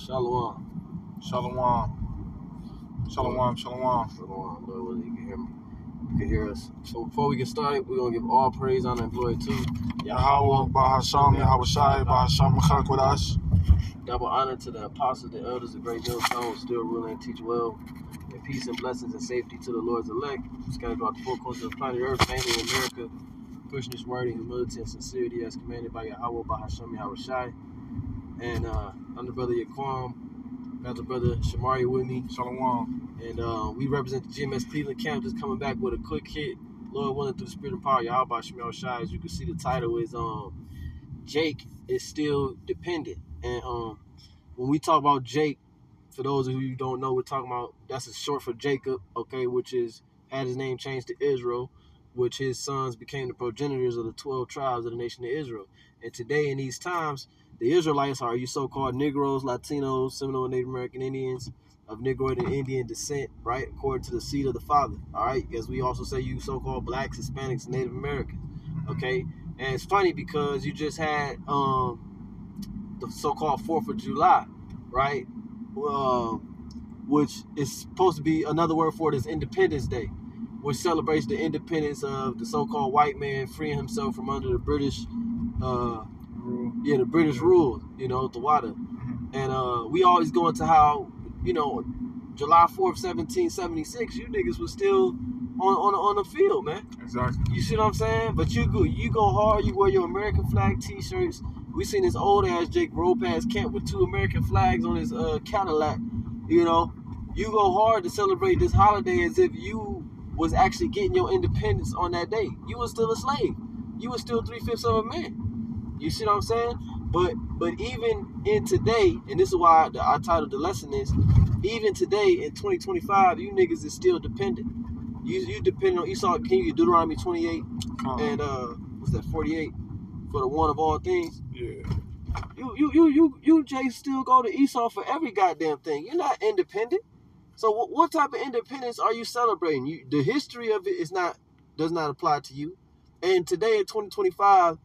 Shalom. Shalom. Shalom. Shalom. Shalom, Lord, whether you can hear me. You can hear us. So before we get started, we're going to give all praise, honor, and glory to Yahweh, Bahasham, Yahweh Shai, Bahasham, Chakwadas. double honor to the apostles, the elders, the great millstones, still ruling and teach well. And peace and blessings and safety to the Lord's elect, scattered throughout the four corners of the planet Earth, mainly in America, pushing this word in humility and sincerity as commanded by Yahweh, Bahasham, Yahweh Shai. And I'm the brother Yaquam, got the brother Shamari with me. Shalom. And we represent the GMS Cleveland camp, just coming back with a quick hit. Lord willing, through the spirit and power, Yahweh Shemel Shai. As you can see, the title is Jake is Still Dependent. And when we talk about Jake, for those of you who don't know, we're talking about, that's a short for Jacob, okay, which is, had his name changed to Israel, which his sons became the progenitors of the 12 tribes of the nation of Israel. And today, in these times, the Israelites are you so-called Negroes, Latinos, Seminole and Native American Indians of Negroid and Indian descent, right, according to the seed of the father, all right? As we also say, you so-called blacks, Hispanics, Native Americans, okay? And it's funny because you just had the so-called 4th of July, right, which is supposed to be, another word for it is Independence Day, which celebrates the independence of the so-called white man freeing himself from under the British the British rule, the water. And we always go into how, July 4th, 1776, you niggas was still on the field, man. Exactly. You see what I'm saying? But you go hard, you wear your American flag t-shirts. We seen this old ass Jake roll past camp with 2 American flags on his Cadillac. You go hard to celebrate this holiday as if you was actually getting your independence on that day. You was still a slave. You was still 3/5 of a man. You see what I'm saying? But even in today, and this is why I titled the lesson is, even today in 2025, you niggas is still dependent. You depend on Esau. Can you get Deuteronomy 28 and what's that 48 for the one of all things? Yeah. You Jay still go to Esau for every goddamn thing. You're not independent. So what type of independence are you celebrating? The history of it does not apply to you. And today in 2025.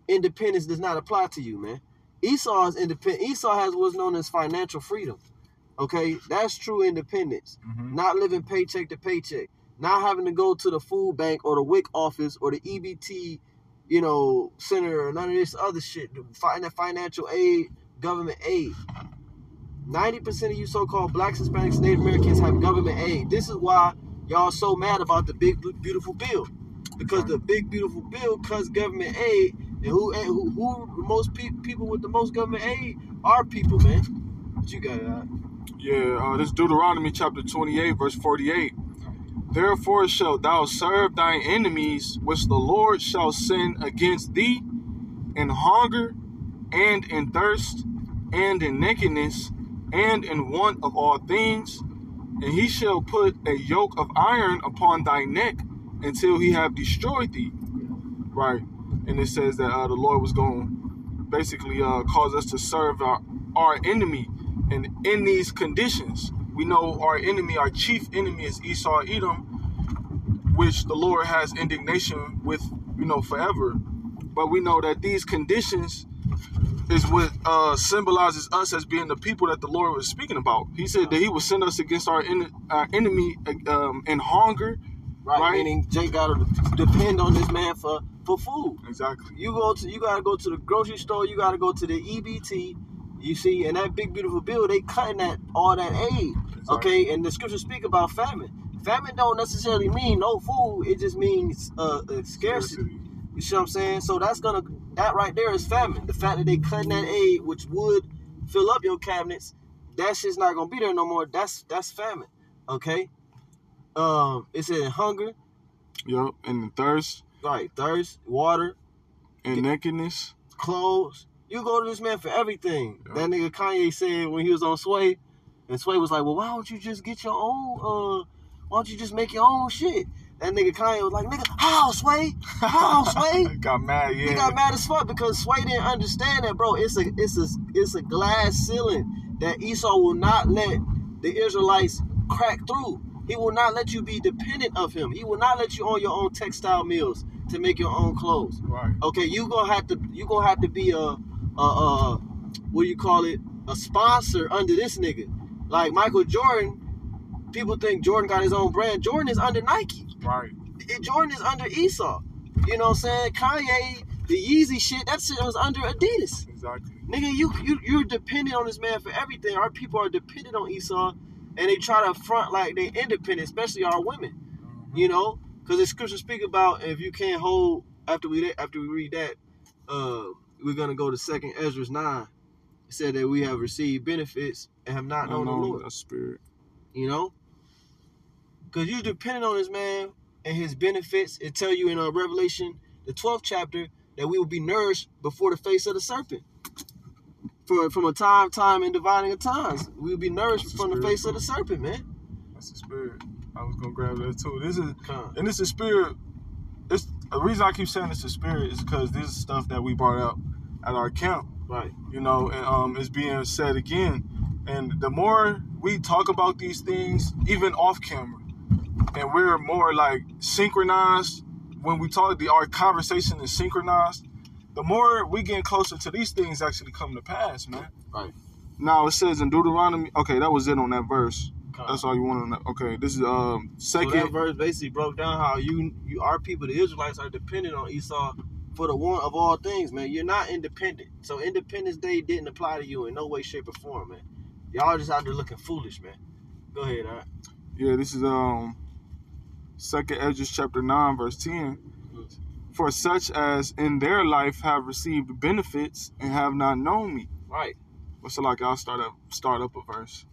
Independence does not apply to you, man. Esau is independent. Esau has what's known as financial freedom. Okay, that's true independence. Not living paycheck to paycheck. Not having to go to the food bank or the WIC office or the EBT, center or none of this other shit. That financial aid, government aid. 90% of you so-called blacks, Hispanics, Native Americans have government aid. This is why y'all so mad about the big beautiful bill, because the big beautiful bill cuts government aid. And who most people with the most government aid are people, man. What you got it at? Yeah, this Deuteronomy chapter 28, verse 48. Therefore shalt thou serve thine enemies, which the Lord shall send against thee, in hunger, and in thirst, and in nakedness, and in want of all things. And he shall put a yoke of iron upon thy neck, until he have destroyed thee. Right. And it says that the Lord was going to basically cause us to serve our enemy. And in these conditions, we know our enemy, our chief enemy is Esau Edom, which the Lord has indignation with, forever. But we know that these conditions is what symbolizes us as being the people that the Lord was speaking about. He said that he would send us against our enemy in hunger. Right, meaning Jake gotta depend on this man for food. Exactly. You gotta go to the grocery store. You gotta go to the EBT. You see, and that big beautiful bill, they cutting all that aid. Exactly. Okay, and the scriptures speak about famine. Famine don't necessarily mean no food. It just means scarcity. You see what I'm saying? So that right there is famine. The fact that they cutting that aid, which would fill up your cabinets, that shit's not gonna be there no more. That's famine. Okay. It said hunger. Yep, and thirst. Right, thirst, water. And nakedness. Clothes. You go to this man for everything. Yep. That nigga Kanye said when he was on Sway, and Sway was like, well, why don't you just get your own, why don't you just make your own shit? That nigga Kanye was like, nigga, how, Sway? How, Sway? Got mad, yeah. He got mad as fuck because Sway didn't understand that, bro. It's a glass ceiling that Esau will not let the Israelites crack through. He will not let you be dependent of him. He will not let you own your own textile mills to make your own clothes. Right. Okay, you gonna have to be a what do you call it? a sponsor under this nigga. Like Michael Jordan, people think Jordan got his own brand. Jordan is under Nike. Right. Jordan is under Esau. You know what I'm saying? Kanye, the Yeezy shit, that shit was under Adidas. Exactly. Nigga, you're dependent on this man for everything. Our people are dependent on Esau, and they try to front like they independent, especially our women. You know, because the scripture speak about if you can't hold after we read that, we're gonna go to 2 Ezra 9. It said that we have received benefits and have not known the Lord. The Spirit. You know, because you're dependent on this man and his benefits. It tell you in Revelation, the 12th chapter, that we will be nourished before the face of the serpent. From a time and dividing of times, we will be nourished from the face of the serpent, man. That's the Spirit. I was gonna grab that too. This is Spirit. It's the reason I keep saying it's the Spirit is because this is stuff that we brought up at our camp. Right. You know, and it's being said again. And the more we talk about these things, even off camera, and we're more like synchronized when we talk, our conversation is synchronized, the more we getting closer to these things actually come to pass, man. Right. Now it says in Deuteronomy, okay, that was it on that verse. That's all you want on that. Okay, this is second. So that verse basically broke down how our people, the Israelites, are dependent on Esau for the one of all things, man. You're not independent. So Independence Day didn't apply to you in no way, shape, or form, man. Y'all just out there looking foolish, man. Go ahead, all right? Yeah, this is 2 Ezra chapter 9, verse 10. For such as in their life have received benefits and have not known me. Right. So like I'll start up a verse.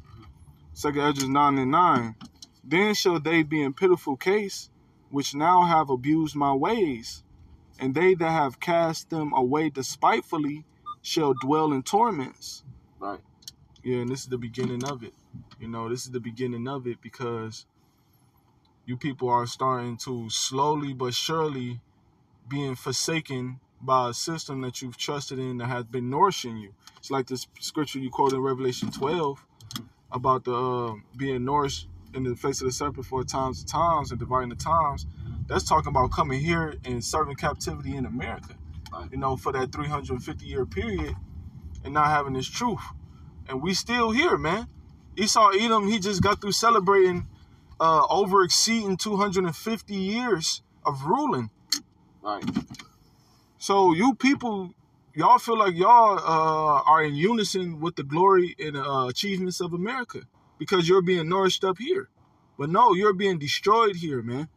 2 Ezra 9 and 9. Then shall they be in pitiful case, which now have abused my ways, and they that have cast them away despitefully shall dwell in torments. Right. Yeah, and this is the beginning of it. You know, this is the beginning of it because you people are starting to slowly but surely being forsaken by a system that you've trusted in that has been nourishing you. It's like this scripture you quote in Revelation 12 about the being nourished in the face of the serpent for times and dividing the times. That's talking about coming here and serving captivity in America, you know, for that 350-year period and not having this truth. And we still here, man. Esau Edom, he just got through celebrating over exceeding 250 years of ruling. Right. So you people, y'all feel like y'all are in unison with the glory and achievements of America because you're being nourished up here. But no, you're being destroyed here, man.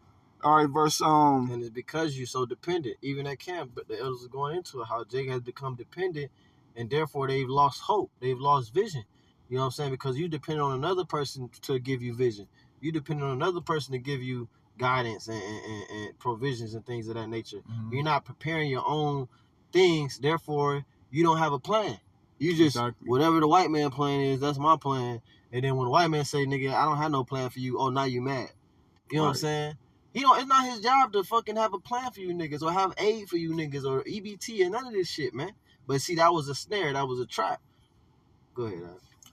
All right, verse and it's because you're so dependent. Even at camp, but the elders are going into it, how Jacob has become dependent, and therefore they've lost hope. They've lost vision. You know what I'm saying? Because you depend on another person to give you vision. You depend on another person to give you guidance and provisions and things of that nature. Mm-hmm. You're not preparing your own things, therefore you don't have a plan. You just, whatever the white man plan is, that's my plan. And then when the white man say, nigga, I don't have no plan for you, oh, now you mad. You know what I'm saying? It's not his job to fucking have a plan for you niggas or have aid for you niggas or EBT and none of this shit, man. But see, that was a snare. That was a trap. Go ahead,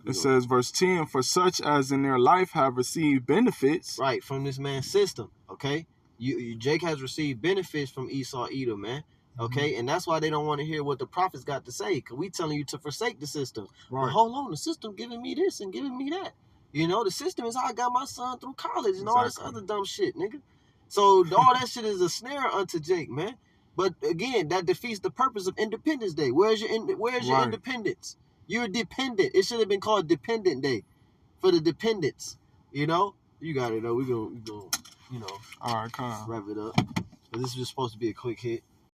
It says, verse 10, for such as in their life have received benefits. Right, from this man's system, okay? Jake has received benefits from Esau Edom, man. Okay, and that's why they don't want to hear what the prophets got to say, because we telling you to forsake the system. Right. But hold on, the system giving me this and giving me that. You know, the system is how I got my son through college and all this other dumb shit, nigga. So all that shit is a snare unto Jake, man. But again, that defeats the purpose of Independence Day. Where's your independence? You're dependent. It should have been called Dependent Day for the dependents. You know, you got it though. We go. You know. All right, come on. Wrap it up. But this was supposed to be a quick hit.